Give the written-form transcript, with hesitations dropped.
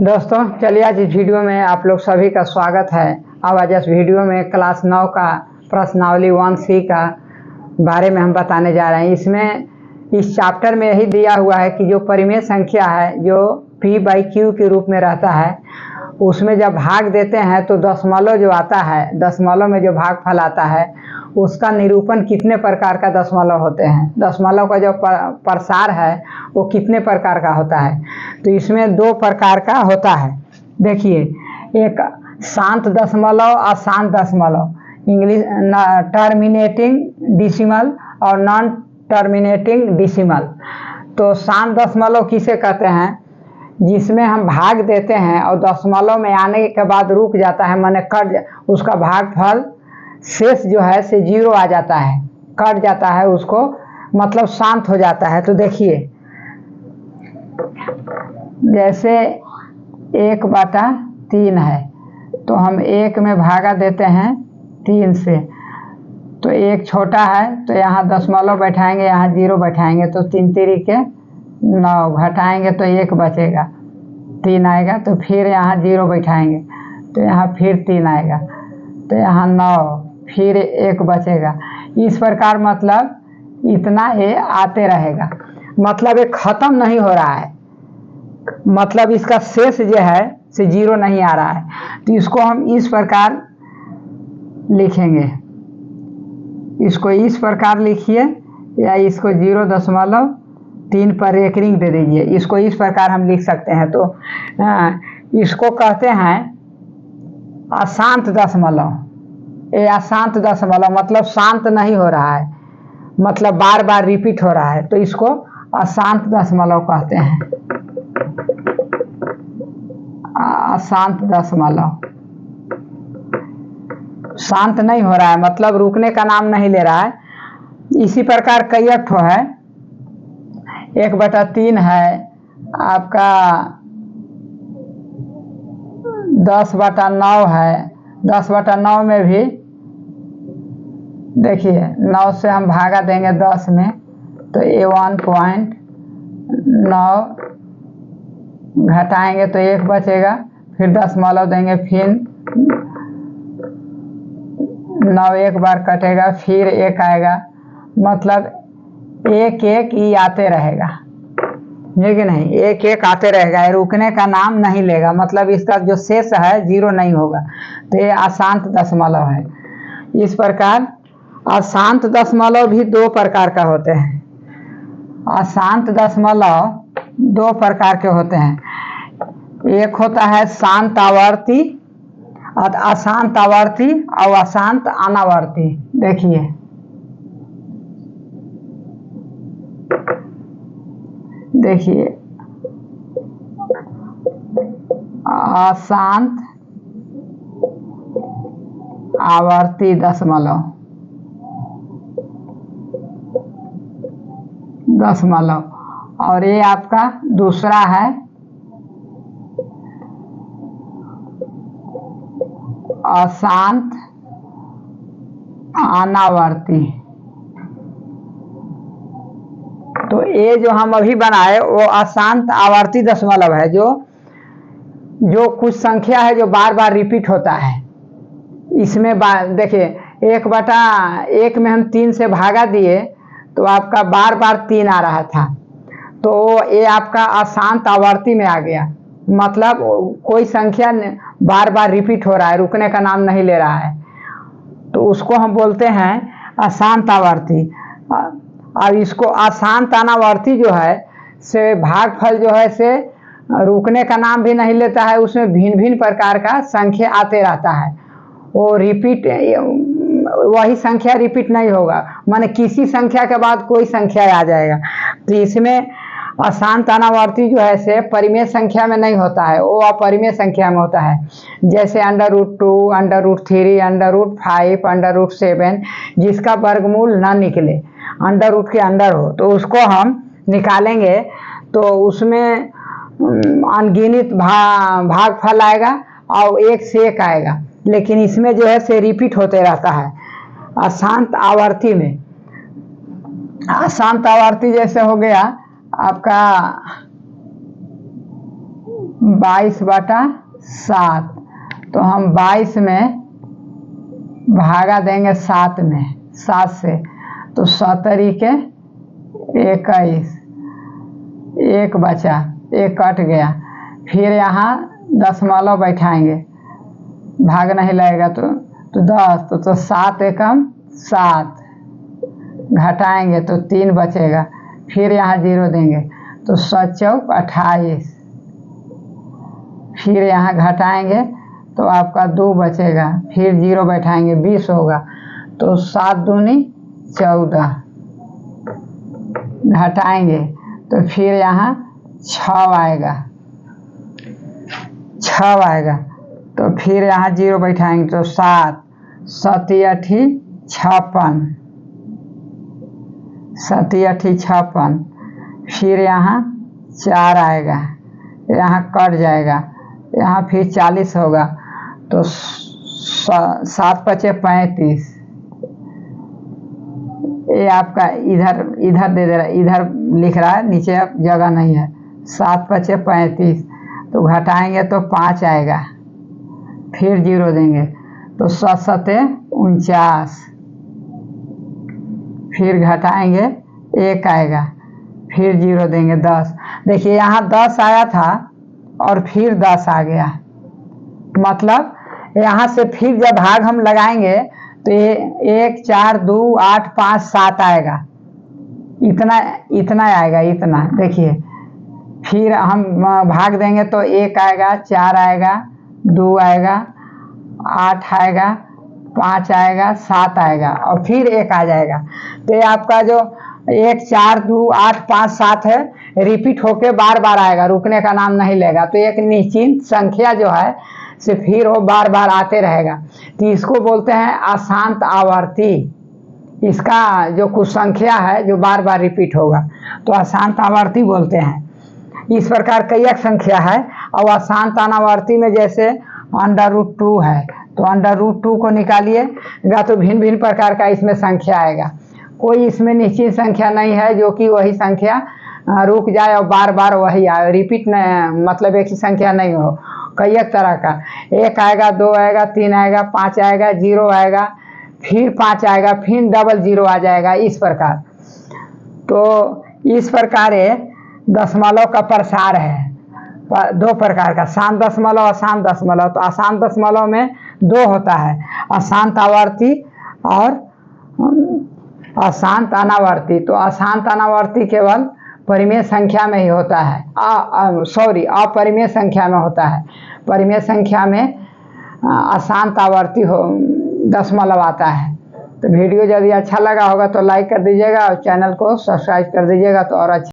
दोस्तों चलिए आज इस वीडियो में आप लोग सभी का स्वागत है। अब आज इस वीडियो में क्लास 9 का प्रश्नावली 1C का बारे में हम बताने जा रहे हैं। इसमें इस चैप्टर में यही दिया हुआ है कि जो परिमेय संख्या है जो P/Q के रूप में रहता है, उसमें जब भाग देते हैं तो दशमलव जो आता है, दशमलव में जो भागफल आता है उसका निरूपण कितने प्रकार का दशमलव होते हैं, दशमलव का जो प्रसार है वो कितने प्रकार का होता है। तो इसमें दो प्रकार का होता है। देखिए, एक शांत दशमलव और अशांत दशमलव, इंग्लिश टर्मिनेटिंग डिसिमल और नॉन टर्मिनेटिंग डिसिमल। तो शांत दशमलव किसे कहते हैं? जिसमें हम भाग देते हैं और दशमलव में आने के बाद रुक जाता है, माने उसका भागफल शेष जो है से 0 आ जाता है, कट जाता है, उसको मतलब शांत हो जाता है। तो देखिए, जैसे 1/3 है तो हम 1 में भागा देते हैं 3 से, तो 1 छोटा है तो यहाँ दशमलव बैठाएंगे, यहाँ 0 बैठाएंगे, तो 3 तिरिके 9, घटाएंगे तो 1 बचेगा, 3 आएगा, तो फिर यहाँ 0 बैठाएंगे तो यहाँ फिर 3 आएगा, तो यहाँ 9, फिर 1 बचेगा। इस प्रकार मतलब इतना ये आते रहेगा, मतलब ये खत्म नहीं हो रहा है, मतलब इसका शेष जो है से 0 नहीं आ रहा है। तो इसको हम इस प्रकार लिखेंगे, इसको इस प्रकार लिखिए, या इसको 0.3 पर एक रिंग दे दीजिए, इसको इस प्रकार हम लिख सकते हैं। तो इसको कहते हैं अशांत दशमलव। ये अशांत दशमलव मतलब शांत नहीं हो रहा है, मतलब बार बार रिपीट हो रहा है, तो इसको अशांत दशमलव कहते हैं। अशांत दशमलव, शांत नहीं हो रहा है मतलब रुकने का नाम नहीं ले रहा है। इसी प्रकार कई ठो है, 1/3 है आपका, 10/9 है, 10/9 में भी देखिए 9 से हम भागा देंगे 10 में तो ये 1.9, घटाएंगे तो 1 बचेगा, फिर दशमलव देंगे, फिर 9 एक बार कटेगा, फिर 1 आएगा, मतलब 1 ही आते रहेगा, है कि नहीं? 1 आते रहेगा, रुकने का नाम नहीं लेगा, मतलब इसका जो शेष है 0 नहीं होगा। तो ये अशांत दशमलव है। इस प्रकार अशांत दशमलव भी 2 प्रकार का होते हैं। अशांत दशमलव 2 प्रकार के होते हैं, एक होता है शांत आवर्ती, अशांत आवर्ती और अशांत अनावर्ती। देखिए, देखिए अशांत आवर्ती दशमलव, और ये आपका दूसरा है अशांत अनावर्ती। तो ये जो हम अभी बनाए वो अशांत आवर्ती दशमलव है, जो कुछ संख्या है जो बार बार रिपीट होता है। इसमें देखिए 1/1 में हम 3 से भागा दिए तो आपका बार बार 3 आ रहा था, तो ये आपका अशांत आवर्ती में आ गया, मतलब कोई संख्या बार बार रिपीट हो रहा है, रुकने का नाम नहीं ले रहा है, तो उसको हम बोलते हैं अशांत आवर्ती। अब इसको अशांत अनावर्ती जो है से भागफल जो है से रुकने का नाम भी नहीं लेता है, उसमें भिन्न भिन्न प्रकार का संख्या आते रहता है, वो रिपीट, वही संख्या रिपीट नहीं होगा, माने किसी संख्या के बाद कोई संख्या आ जाएगा। तो इसमें अशांत अनावर्ती जो है से परिमेय संख्या में नहीं होता है, वो अपरिमेय संख्या में होता है, जैसे √2, √3, √5, √7, जिसका वर्गमूल ना निकले, अंडर के अंडर हो, तो उसको हम निकालेंगे तो उसमें अनगिनत भागफल आएगा और 1 से 1 आएगा, लेकिन इसमें जो है से रिपीट होते रहता है। अशांत आवर्ती में, अशांत आवर्ती जैसे हो गया आपका 22/7, तो हम 22 में भागा देंगे 7 में, 7 से, तो 17 के 21, 1 बचा, 1 कट गया। फिर यहाँ दशमलव बैठाएंगे, भाग नहीं लगेगा तो 10, तो 7 एकम 7, घटाएंगे तो 3 बचेगा। फिर यहाँ 0 देंगे तो 7 चौक 28, फिर यहाँ घटाएंगे तो आपका 2 बचेगा, फिर 0 बैठाएंगे 20 होगा, तो 7 दूनी 14, घटाएंगे तो फिर यहाँ 6 आएगा, 6 आएगा, तो फिर यहाँ 0 बैठाएंगे तो 7, 7 8 56, 7 8 56, फिर यहाँ 4 आएगा, यहाँ कट जाएगा, यहाँ फिर 40 होगा, तो 7 5 35, ये आपका इधर दे दे रहा है, इधर लिख रहा है, नीचे अब जगह नहीं है। 7 5 35, तो घटाएंगे तो 5 आएगा, फिर 0 देंगे तो 7 7 49, फिर घटाएंगे 1 आएगा, फिर 0 देंगे 10। देखिए यहाँ 10 आया था और फिर 10 आ गया, मतलब यहाँ से फिर जब भाग हम लगाएंगे तो ये 1 4 2 8 5 7 आएगा, इतना आएगा, इतना। देखिए फिर हम भाग देंगे तो 1 आएगा, 4 आएगा, 2 आएगा, 8 आएगा, 5 आएगा, 7 आएगा और फिर 1 आ जाएगा। तो ये आपका जो 1 4 2 8 5 7 है, रिपीट होके बार बार आएगा, रुकने का नाम नहीं लेगा। तो एक निश्चित संख्या जो है से फिर वो बार बार आते रहेगा, तो इसको बोलते हैं अशांत आवर्ती। इसका जो कुछ संख्या है जो बार बार रिपीट होगा तो अशांत आवर्ती बोलते हैं। इस प्रकार कई एक संख्या है, और अशांत अनावर्ती में जैसे √2 है, तो √2 को निकालिएगा तो भिन्न भिन्न प्रकार का इसमें संख्या आएगा। कोई इसमें निश्चित संख्या नहीं है जो कि वही संख्या रुक जाए और बार बार वही आए, रिपीट नहीं, मतलब एक ही संख्या नहीं हो, कई एक तरह का। 1 आएगा, 2 आएगा, 3 आएगा, 5 आएगा, 0 आएगा, फिर 5 आएगा, फिर डबल 0 आ जाएगा, इस प्रकार। तो इस प्रकार दशमलव का प्रसार है 2 प्रकार का, शांत दशमलव, अशांत दशमलव। तो अशांत दशमलव में 2 होता है, अशांत आवर्ती और अशांत अनावर्ती। तो अशांत अनावर्ती केवल परिमेय संख्या में ही होता है, अपरिमेय संख्या में होता है। परिमेय संख्या में अशांत आवर्ती दशमलव आता है। तो वीडियो यदि अच्छा लगा होगा तो लाइक कर दीजिएगा और चैनल को सब्सक्राइब कर दीजिएगा, तो और अच्छा